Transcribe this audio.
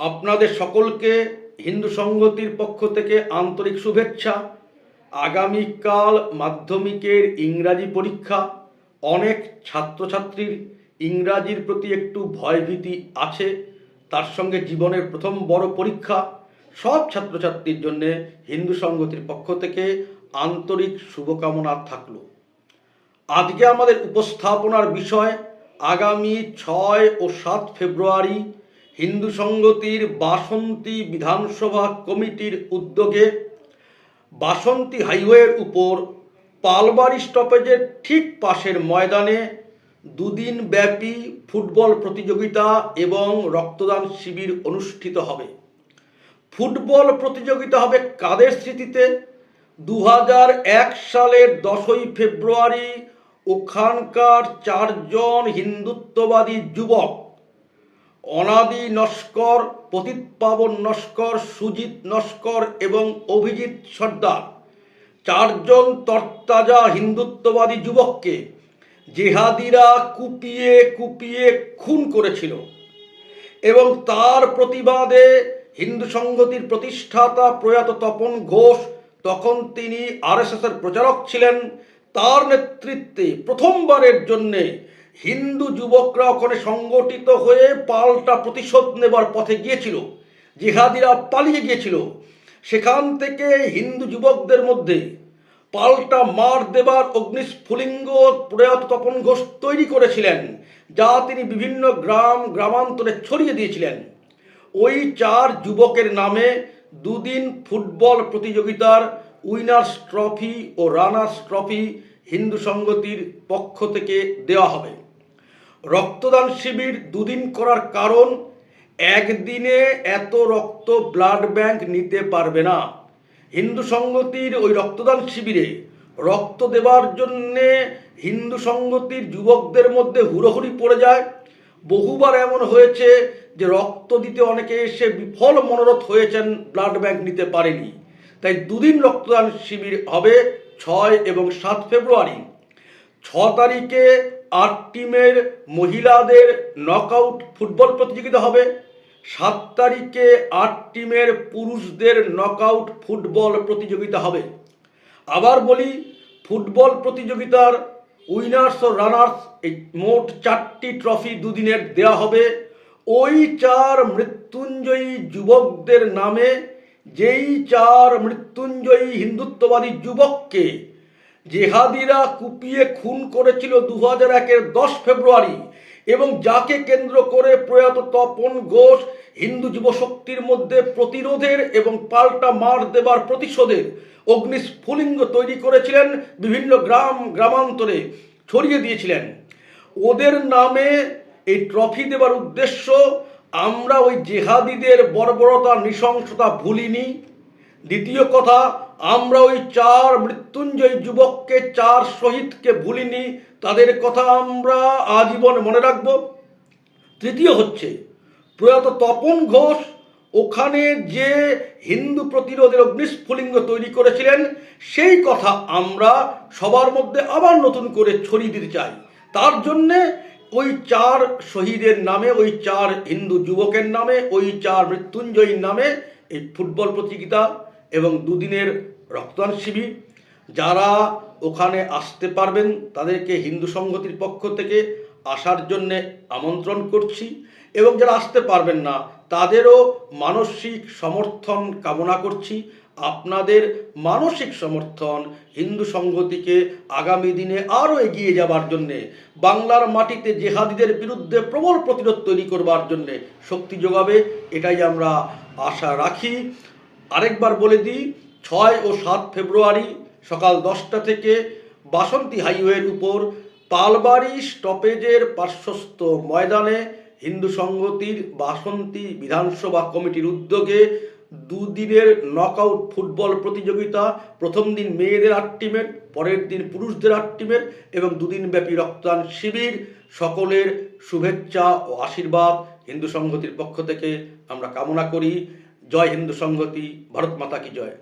আপনাদের সকলকে হিন্দু সংহতির পক্ষ থেকে আন্তরিক শুভেচ্ছা। আগামীকাল মাধ্যমিকের ইংরাজি পরীক্ষা। অনেক ছাত্রছাত্রীর ইংরাজির প্রতি একটু ভয়ভীতি আছে, তার সঙ্গে জীবনের প্রথম বড় পরীক্ষা। সব ছাত্রছাত্রীর জন্য হিন্দু সংহতির পক্ষ থেকে আন্তরিক শুভকামনা থাকলো। আজকে আমাদের উপস্থাপনার বিষয় আগামী 6 ও 7 ফেব্রুয়ারি হিন্দু সংহতির বাসন্তী বিধানসভা কমিটির উদ্যোগে বাসন্তী হাইওয়ের উপর পালবাড়ি স্টপেজের ঠিক পাশের ময়দানে দুদিন ব্যাপী ফুটবল প্রতিযোগিতা এবং রক্তদান শিবির অনুষ্ঠিত হবে। ফুটবল প্রতিযোগিতা হবে কাদের স্মৃতিতে? 2001 সালের 10ই ফেব্রুয়ারি ওখানকার 4জন হিন্দুত্ববাদী যুবক অনাদি নস্কর, পতিতপাবন নস্কর, সুজিত নস্কর এবং অভিজিৎ সর্দার 4জন তরতাজা হিন্দুত্ববাদী যুবককে জেহাদিরা কুপিয়ে কুপিয়ে খুন করেছিল এবং তার প্রতিবাদে হিন্দু সংহতির প্রতিষ্ঠাতা প্রয়াত তপন ঘোষ, তখন তিনি আরএসএসের প্রচারক ছিলেন, তার নেতৃত্বে প্রথমবারের জন্যে হিন্দু যুবকরা ওখানে সংগঠিত হয়ে পাল্টা প্রতিশোধ নেবার পথে গিয়েছিল। জিহাদিরা পালিয়ে গিয়েছিল। সেখান থেকে হিন্দু যুবকদের মধ্যে পাল্টা মার দেবার অগ্নিস্ফুলিঙ্গ প্রয়াত তপন ঘোষ তৈরি করেছিলেন, যা তিনি বিভিন্ন গ্রামান্তরে ছড়িয়ে দিয়েছিলেন। ওই 4 যুবকের নামে দুদিন ফুটবল প্রতিযোগিতার উইনার্স ট্রফি ও রানার্স ট্রফি হিন্দু সংহতির পক্ষ থেকে দেওয়া হবে। রক্তদান শিবির দুদিন করার কারণ, একদিনে এত রক্ত ব্লাড ব্যাংক নিতে পারবে না। হিন্দু সংহতির ওই রক্তদান শিবিরে রক্ত দেবার জন্যে হিন্দু সংহতির যুবকদের মধ্যে হুড়োহুড়ি পড়ে যায়। বহুবার এমন হয়েছে যে রক্ত দিতে অনেকে এসে বিফল মনোরথ হয়েছেন, ব্লাড ব্যাংক নিতে পারেনি। তাই দুদিন রক্তদান শিবির হবে 6 এবং 7 ফেব্রুয়ারি। 6 তারিখে 8 টিমের মহিলাদের নকআউট ফুটবল প্রতিযোগিতা হবে। 7 তারিখে 8 টিমের পুরুষদের নকআউট ফুটবল প্রতিযোগিতা হবে। আবার বলি, ফুটবল প্রতিযোগিতার উইনার্স ও রানার্স এই মোট 4টি ট্রফি দুদিনের দেওয়া হবে ওই 4 মৃত্যুঞ্জয়ী যুবকদের নামে, যেই 4 মৃত্যুঞ্জয়ী হিন্দুত্ববাদী যুবককে জেহাদিরা কুপিয়ে খুন করেছিল 2001-এর 10 ফেব্রুয়ারি এবং যাকে কেন্দ্র করে প্রয়াত তপন ঘোষ হিন্দু যুবশক্তির মধ্যে প্রতিরোধের এবং পাল্টা মার দেবার প্রতিশোধের অগ্নিস্ফুলিঙ্গ তৈরি করেছিলেন, বিভিন্ন গ্রামান্তরে ছড়িয়ে দিয়েছিলেন। ওদের নামে এই ট্রফি দেবার উদ্দেশ্য, আমরা ওই জেহাদিদের বর্বরতা নৃশংসতা ভুলিনি। দ্বিতীয় কথা, আমরা ওই 4 মৃত্যুঞ্জয়ী যুবককে, 4 শহীদকে ভুলিনি, তাদের কথা আমরা আজীবন মনে রাখব। তৃতীয় হচ্ছে, প্রয়াত তপন ঘোষ ওখানে যে হিন্দু প্রতিরোধের অগ্নিস্ফুলিঙ্গ তৈরি করেছিলেন, সেই কথা আমরা সবার মধ্যে আবার নতুন করে ছড়িয়ে দিতে চাই। তার জন্যে ওই 4 শহীদের নামে, ওই 4 হিন্দু যুবকের নামে, ওই 4 মৃত্যুঞ্জয়ীর নামে এই ফুটবল প্রতিযোগিতা এবং দুদিনের রক্তদান শিবির। যারা ওখানে আসতে পারবেন তাদেরকে হিন্দু সংহতির পক্ষ থেকে আসার জন্যে আমন্ত্রণ করছি, এবং যারা আসতে পারবেন না তাদেরও মানসিক সমর্থন কামনা করছি। আপনাদের মানসিক সমর্থন হিন্দু সংহতিকে আগামী দিনে আরও এগিয়ে যাবার জন্যে, বাংলার মাটিতে জেহাদিদের বিরুদ্ধে প্রবল প্রতিরোধ তৈরি করবার জন্যে শক্তি যোগাবে, এটাই আমরা আশা রাখি। আরেকবার বলে দিই, 6 ও 7 ফেব্রুয়ারি সকাল 10টা থেকে বাসন্তী হাইওয়ের উপর পালবাড়ি স্টপেজের পার্শ্বস্থ ময়দানে হিন্দু সংহতির বাসন্তী বিধানসভা কমিটির উদ্যোগে দুদিনের নকআউট ফুটবল প্রতিযোগিতা, প্রথম দিন মেয়েদের 8 টিমের, পরের দিন পুরুষদের 8 টিমের এবং দুদিন ব্যাপী রক্তদান শিবির। সকলের শুভেচ্ছা ও আশীর্বাদ হিন্দু সংহতির পক্ষ থেকে আমরা কামনা করি। জয় হিন্দু সংহতি, ভারত মাতা কি জয়।